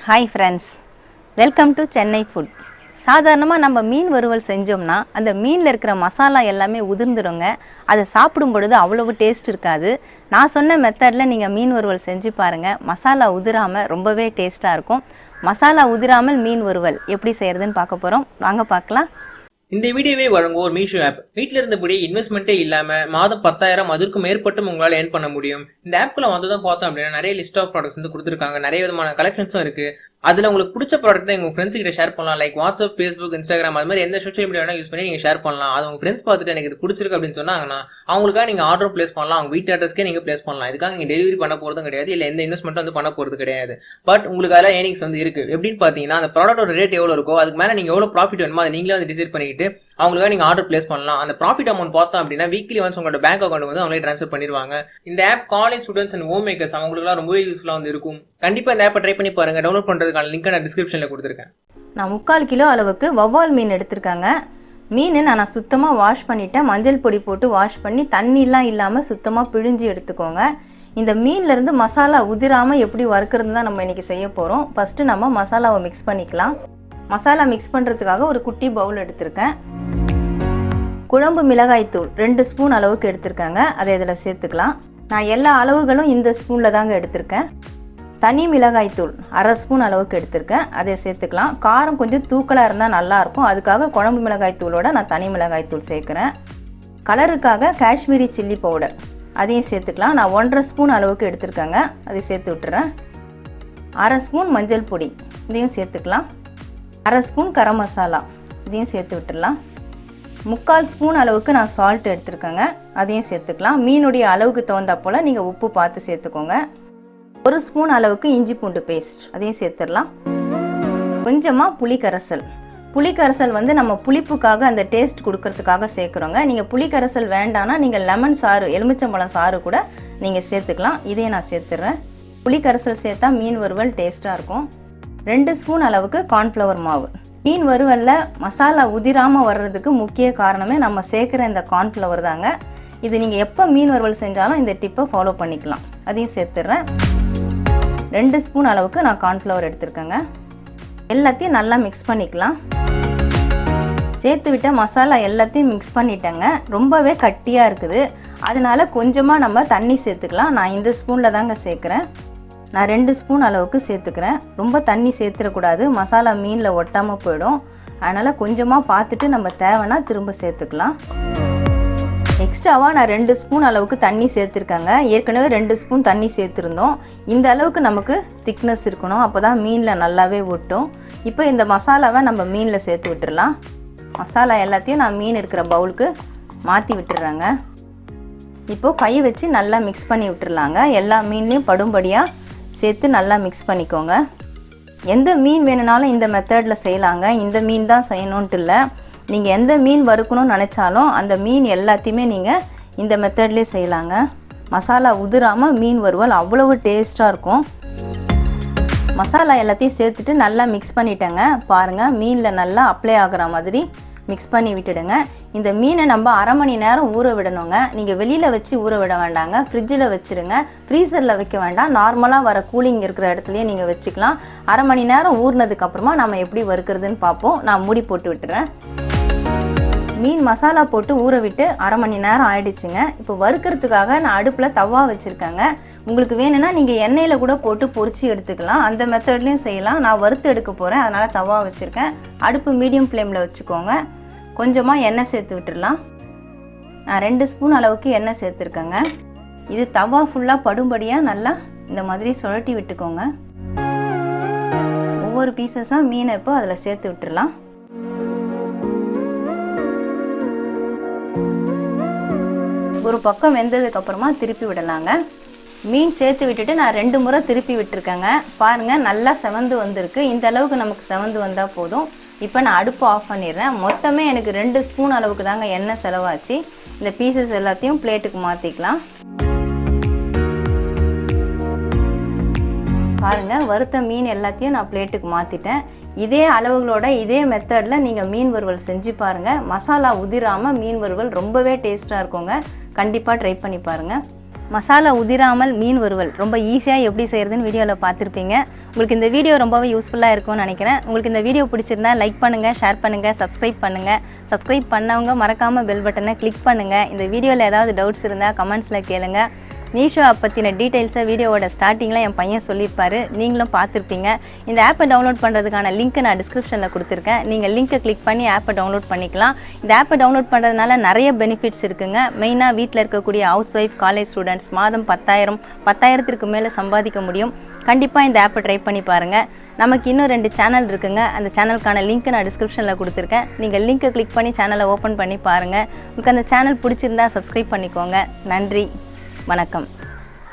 Hi friends, welcome to Chennai food. சாதாரணமாக நம்ம மீன் வறுவல் செஞ்சோம்னா அந்த மீனில் இருக்கிற மசாலா எல்லாமே உதிர்ந்துடுங்க. அதை சாப்பிடும் பொழுது அவ்வளவு டேஸ்ட் இருக்காது. நான் சொன்ன மெத்தடில் நீங்கள் மீன் வறுவல் செஞ்சு பாருங்கள். மசாலா உதிராமல் ரொம்பவே டேஸ்ட்டாக இருக்கும். மசாலா உதிராமல் மீன் வறுவல் எப்படி செய்கிறதுன்னு பார்க்க போகிறோம். வாங்க பார்க்கலாம். இந்த வீடியோவே வழங்குவோர் மீஷோ ஆப். வீட்டில் இருந்தபடியே இன்வெஸ்ட்மெண்ட்டே இல்லாமல் மாதம் 10,000 அதற்கு மேற்பட்டும் உங்களால் ஏர்ன் பண்ண முடியும். இந்த ஆப்குள்ள வந்ததும் பார்த்தோம் அப்படின்னா நிறைய லிஸ்ட் ஆஃப் ப்ராடக்ட்ஸ் வந்து கொடுத்துருக்காங்க. நிறைய விதமான கலெக்ஷன்ஸும் இருக்கு. அதில் உங்களுக்கு பிடிச்ச ப்ராடக்ட் உங்கள் ஃப்ரெண்ட்ஸ் கிட்ட ஷேர் பண்ணலாம். லைக் வாட்ஸ்அப், ஃபேஸ்புக், இன்ஸ்டாகிராம் அது மாதிரி எந்த சோஷியல் மீடியா வேணா யூஸ் பண்ணி நீங்கள் ஷேர் பண்ணலாம். அது உங்கள் ஃப்ரெண்ட்ஸ் பார்த்துட்டு எனக்கு இது பிடிச்சிருக்கு அப்படின்னு சொன்னாங்கன்னா அவங்களுக்காக நீங்கள் ஆர்டர் பிளேஸ் பண்ணலாம். அவங்க வீட்டு அட்ரஸ்க்கே நீங்கள் பிளேஸ் பண்ணலாம். இதுக்காக நீங்கள் டெலிவரி பண்ண போகிறதும் கிடையாது, இல்லை எந்த இன்வெஸ்ட்மெண்ட் வந்து பண்ண போகிறது கிடையாது. பட் உங்களுக்கு அதில் ஏர்னிங்ஸ் வந்து இருக்குது. எப்படின்னு பார்த்தீங்கன்னா அந்த ப்ராடக்டோட ரேட் எவ்வளோ இருக்கோ அதுக்கு மேலே நீங்கள் எவ்வளோ ப்ராஃபிட் வேணுமோ அதை நீங்களே வந்து டிசைட் பண்ணிக்கிட்டு அவங்களுக்காக நீங்கள் ஆர்டர் பிளேஸ் பண்ணலாம். அந்த ப்ராஃபிட் அமௌண்ட் பார்த்தோம் அப்படின்னா வீக்லி ஒன்ஸ் உங்களோட பேங்க் அக்கௌண்ட் வந்து அவங்களே ட்ரான்ஸ்ஃபர் பண்ணிடுவாங்க. இந்த app college students and home makers அவங்களுக்குலாம் ரொம்பவே யூஸ்ஃபுல்லாக வந்து இருக்கும். கண்டிப்பாக இந்த ஆப்பை ட்ரை பண்ணி பாருங்க. டவுன்லோட் பண்ணுறதுக்கான லிங்க் நான் டிஸ்கிரிப்ஷனில் கொடுத்துருக்கேன். நான் 3/4 கிலோ அளவுக்கு வவ்வால் மீன் எடுத்திருக்காங்க. மீன் நான் சுத்தமாக வாஷ் பண்ணிவிட்டேன். மஞ்சள் பொடி போட்டு வாஷ் பண்ணி தண்ணிலாம் இல்லாமல் சுத்தமாக பிழிஞ்சு எடுத்துக்கோங்க. இந்த மீன்லேருந்து மசாலா உதிராமல் எப்படி வறுக்கிறது தான் நம்ம இன்றைக்கி செய்ய போகிறோம். ஃபஸ்ட்டு நம்ம மசாலாவை மிக்ஸ் பண்ணிக்கலாம். மசாலா மிக்ஸ் பண்ணுறதுக்காக ஒரு குட்டி பவுல் எடுத்திருக்கேன். குழம்பு மிளகாய்த்தூள் 2 ஸ்பூன் அளவுக்கு எடுத்திருக்காங்க. அதை இதில் சேர்த்துக்கலாம். நான் எல்லா அளவுகளும் இந்த ஸ்பூனில் தாங்க எடுத்திருக்கேன். தனி மிளகாய்த்தூள் 1/2 ஸ்பூன் அளவுக்கு எடுத்திருக்கேன். அதை சேர்த்துக்கலாம். காரம் கொஞ்சம் தூக்கலாக இருந்தால் நல்லாயிருக்கும். அதுக்காக குழம்பு மிளகாய்த்தூளோட நான் தனி மிளகாய்த்தூள் சேர்க்குறேன். கலருக்காக காஷ்மீரி சில்லி பவுடர் அதையும் சேர்த்துக்கலாம். நான் 1/2 ஸ்பூன் அளவுக்கு எடுத்திருக்கேங்க. அதை சேர்த்து விட்டுறேன். 1/2 ஸ்பூன் மஞ்சள் பொடி இதையும் சேர்த்துக்கலாம். 1/2 ஸ்பூன் கரம் மசாலா இதையும் சேர்த்து விட்டுடலாம். 3/4 ஸ்பூன் அளவுக்கு நான் சால்ட் எடுத்துருக்கேங்க. அதையும் சேர்த்துக்கலாம். மீனுடைய அளவுக்கு தகுந்தா போல் நீங்கள் உப்பு பார்த்து சேர்த்துக்கோங்க. 1 ஸ்பூன் அளவுக்கு இஞ்சி பூண்டு பேஸ்ட் அதையும் சேர்த்துடலாம். கொஞ்சமாக புளிக்கரைசல் வந்து நம்ம புளிப்புக்காக அந்த டேஸ்ட் கொடுக்கறதுக்காக சேர்க்குறோங்க. நீங்கள் புளிக்கரைசல் வேண்டான்னா நீங்கள் லெமன் சாறு, எலுமிச்சம்பழம் சாறு கூட நீங்கள் சேர்த்துக்கலாம். இதையும் நான் சேர்த்துட்றேன். புளிக்கரைசல் சேர்த்தா மீன் வறுவல் டேஸ்ட்டாக இருக்கும். 2 ஸ்பூன் அளவுக்கு கார்ன்ஃப்ளவர் மாவு. மீன் வறுவலில் மசாலா உதிராமல் வர்றதுக்கு முக்கிய காரணமே நம்ம சேர்க்குற இந்த கார்ன்ஃப்ளவர் தாங்க. இது நீங்கள் எப்போ மீன் வறுவல் செஞ்சாலும் இந்த டிப்பை ஃபாலோ பண்ணிக்கலாம். அதையும் சேர்த்துட்றேன். 2 ஸ்பூன் அளவுக்கு நான் கார்ன்ஃப்ளவர் எடுத்துருக்கேங்க. எல்லாத்தையும் நல்லா மிக்ஸ் பண்ணிக்கலாம். சேர்த்து விட்ட மசாலா எல்லாத்தையும் மிக்ஸ் பண்ணிட்டேங்க. ரொம்பவே கட்டியாக இருக்குது. அதனால் கொஞ்சமாக நம்ம தண்ணி சேர்த்துக்கலாம். நான் இந்த ஸ்பூனில் தாங்க சேர்க்குறேன். நான் 2 ஸ்பூன் அளவுக்கு சேர்த்துக்கிறேன். ரொம்ப தண்ணி சேர்த்துடக்கூடாது, மசாலா மீனில் ஒட்டாமல் போயிடும். அதனால் கொஞ்சமாக பார்த்துட்டு நம்ம தேவைன்னா திரும்ப சேர்த்துக்கலாம். எக்ஸ்ட்ராவாக நான் 2 ஸ்பூன் அளவுக்கு தண்ணி சேர்த்துருக்கேங்க. ஏற்கனவே 2 ஸ்பூன் தண்ணி சேர்த்துருந்தோம். இந்த அளவுக்கு நமக்கு திக்னஸ் இருக்கணும். அப்போ தான் மீனில் நல்லாவே ஒட்டும். இப்போ இந்த மசாலாவை நம்ம மீனில் சேர்த்து விட்டுடலாம். மசாலா எல்லாத்தையும் நான் மீன் இருக்கிற பவுலுக்கு மாற்றி விட்டுடுறேங்க. இப்போது கை வச்சு நல்லா மிக்ஸ் பண்ணி விட்டுடலாங்க. எல்லா மீன்லேயும் படும்படியாக சேர்த்து நல்லா மிக்ஸ் பண்ணிக்கோங்க. எந்த மீன் வேணுனாலும் இந்த மெத்தடில் செய்யலாங்க. இந்த மீன் தான் செய்யணுன்ட்டு இல்லை. நீங்கள் எந்த மீன் வறுக்கணும்னு நினச்சாலும் அந்த மீன் எல்லாத்தையுமே நீங்கள் இந்த மெத்தட்லேயே செய்யலாங்க. மசாலா உதிராமல் மீன் வறுவல் அவ்வளவு டேஸ்ட்டாக இருக்கும். மசாலா எல்லாத்தையும் சேர்த்துட்டு நல்லா மிக்ஸ் பண்ணிட்டேங்க. பாருங்கள், மீனில் நல்லா அப்ளை ஆகிற மாதிரி மிக்ஸ் பண்ணி விட்டுடுங்க. இந்த மீனை நம்ம 1/2 மணி நேரம் ஊற விடணுங்க. நீங்கள் வெளியில் வச்சு ஊற விட வேண்டாங்க. ஃப்ரிட்ஜில் வச்சுடுங்க. ஃப்ரீசரில் வைக்க வேண்டாம். நார்மலாக வர கூலிங் இருக்கிற இடத்துலையே நீங்கள் வச்சுக்கலாம். 1/2 மணி நேரம் ஊறினதுக்கப்புறமா நம்ம எப்படி வறுக்கிறதுன்னு பார்ப்போம். நான் மூடி போட்டு விட்டுறேன். மீன் மசாலா போட்டு ஊற விட்டு 1/2 மணி நேரம் ஆயிடுச்சுங்க. இப்போ வறுக்கிறதுக்காக நான் அடுப்பில் தவா வச்சுருக்கேங்க. உங்களுக்கு வேணும்னா நீங்கள் எண்ணெயில் கூட போட்டு பொரிச்சு எடுத்துக்கலாம். அந்த மெத்தட்லேயும் செய்யலாம். நான் வறுத்து எடுக்க போகிறேன், அதனால் தவா வச்சுருக்கேன். அடுப்பு மீடியம் ஃப்ளேமில் வச்சுக்கோங்க. கொஞ்சமாக எண்ணெய் சேர்த்து விட்டுடலாம். நான் 2 ஸ்பூன் அளவுக்கு எண்ணெய் சேர்த்துருக்கேங்க. இது தவா ஃபுல்லாக படும்படியாக நல்லா இந்த மாதிரி சுழட்டி விட்டுக்கோங்க. ஒவ்வொரு பீசஸாக மீனை இப்போ அதில் சேர்த்து விட்டுடலாம். ஒரு பக்கம் வெந்ததுக்கப்புறமா திருப்பி விடலாங்க. மீன் சேர்த்து விட்டுட்டு நான் 2 முறை திருப்பி விட்டுருக்கேங்க. பாருங்கள், நல்லா செவந்து வந்திருக்கு. இந்த அளவுக்கு நமக்கு செவந்து வந்தால் போதும். இப்போ நான் அடுப்பு ஆஃப் பண்ணிடுறேன். மொத்தமே எனக்கு 2 ஸ்பூன் அளவுக்கு தாங்க எண்ணெய் செலவாச்சு. இந்த பீசஸ் எல்லாத்தையும் பிளேட்டுக்கு மாற்றிக்கலாம். பாருங்கள், வறுத்த மீன் எல்லாத்தையும் நான் பிளேட்டுக்கு மாற்றிட்டேன். இதே அளவுகளோட இதே மெத்தடில் நீங்கள் மீன் வறுவல் செஞ்சு பாருங்கள். மசாலா உதிராமல் மீன் வறுவல் ரொம்பவே டேஸ்ட்டாக இருக்குங்க. கண்டிப்பாக ட்ரை பண்ணி பாருங்கள். மசாலா உதிராமல் மீன் வறுவல் ரொம்ப ஈஸியாக எப்படி செய்கிறதுன்னு வீடியோவில் பார்த்துருப்பீங்க. உங்களுக்கு இந்த வீடியோ ரொம்பவே யூஸ்ஃபுல்லாக இருக்கும்னு நினைக்கிறேன். உங்களுக்கு இந்த வீடியோ பிடிச்சிருந்தா லைக் பண்ணுங்கள், ஷேர் பண்ணுங்கள், சப்ஸ்கிரைப் பண்ணுங்கள். சப்ஸ்கிரைப் பண்ணவங்க மறக்காமல் பெல் பட்டனை கிளிக் பண்ணுங்கள். இந்த வீடியோவில் ஏதாவது டவுட்ஸ் இருந்தால் கமெண்ட்ஸில் கேளுங்க. மீஷோ ஆப் பற்றின டீட்டெயில்ஸை வீடியோவோட ஸ்டார்டிங்கில் என் பையன் சொல்லியிருப்பார், நீங்களும் பார்த்துருப்பீங்க. இந்த ஆப்பை டவுன்லோட் பண்ணுறதுக்கான லிங்க்கை நான் டிஸ்கிரிப்ஷனில் கொடுத்துருக்கேன். நீங்கள் லிங்க்கை கிளிக் பண்ணி ஆப்பை டவுன்லோட் பண்ணிக்கலாம். இந்த ஆப்பை டவுன்லோட் பண்ணுறதுனால நிறைய பெனிஃபிட்ஸ் இருக்குங்க. மெயினாக வீட்டில் இருக்கக்கூடிய ஹவுஸ் ஒய்ஃப், காலேஜ் ஸ்டூடெண்ட்ஸ் மாதம் 10,000 மேலே சம்பாதிக்க முடியும். கண்டிப்பாக இந்த ஆப்பை ட்ரை பண்ணி பாருங்கள். நமக்கு இன்னும் 2 சேனல் இருக்குங்க. அந்த சேனலுக்கான லிங்க்கை நான் டிஸ்கிரிப்ஷனில் கொடுத்துருக்கேன். நீங்கள் லிங்க்கை கிளிக் பண்ணி சேனலை ஓப்பன் பண்ணி பாருங்கள். உங்களுக்கு அந்த சேனல் பிடிச்சிருந்தா சப்ஸ்கிரைப் பண்ணிக்கோங்க. நன்றி, வணக்கம்.